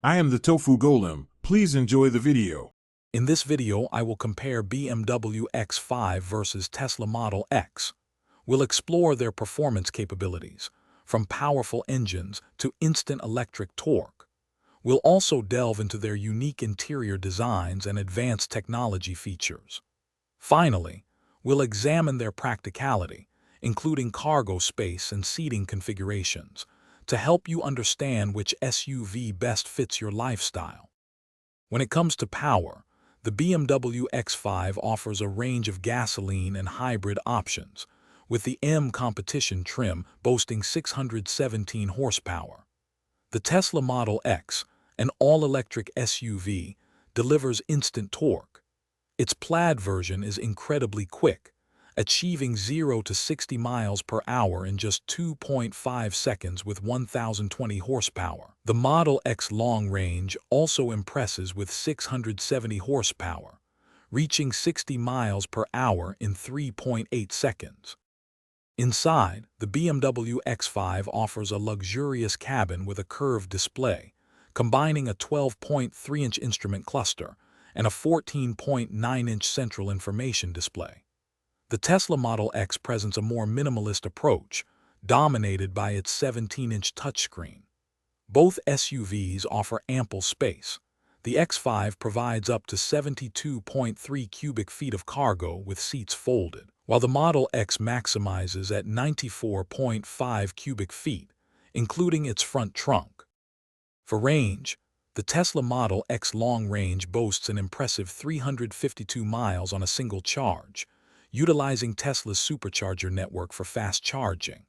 I am the Tofu Golem. Please enjoy the video. In this video, I will compare BMW X5 versus Tesla Model X. We'll explore their performance capabilities, from powerful engines to instant electric torque. We'll also delve into their unique interior designs and advanced technology features. Finally, we'll examine their practicality, including cargo space and seating configurations, to help you understand which SUV best fits your lifestyle. When it comes to power, the BMW X5 offers a range of gasoline and hybrid options, with the M competition trim boasting 617 horsepower. The Tesla Model X, an all-electric SUV, delivers instant torque. Its Plaid version is incredibly quick, achieving 0 to 60 miles per hour in just 2.5 seconds with 1,020 horsepower. The Model X long range also impresses with 670 horsepower, reaching 60 miles per hour in 3.8 seconds. Inside, the BMW X5 offers a luxurious cabin with a curved display, combining a 12.3-inch instrument cluster and a 14.9-inch central information display. The Tesla Model X presents a more minimalist approach, dominated by its 17-inch touchscreen. Both SUVs offer ample space. The X5 provides up to 72.3 cubic feet of cargo with seats folded, while the Model X maximizes at 94.5 cubic feet, including its front trunk. For range, the Tesla Model X long range boasts an impressive 352 miles on a single charge, utilizing Tesla's supercharger network for fast charging.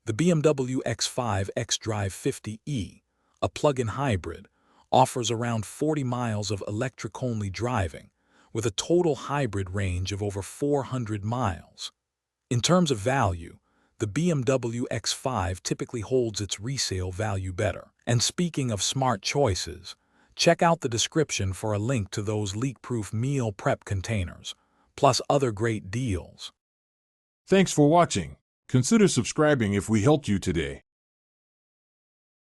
The BMW X5 xDrive 50e, a plug-in hybrid, offers around 40 miles of electric-only driving, with a total hybrid range of over 400 miles. In terms of value, the BMW X5 typically holds its resale value better. And speaking of smart choices, check out the description for a link to those leak-proof meal prep containers, plus other great deals. Thanks for watching. Consider subscribing if we helped you today.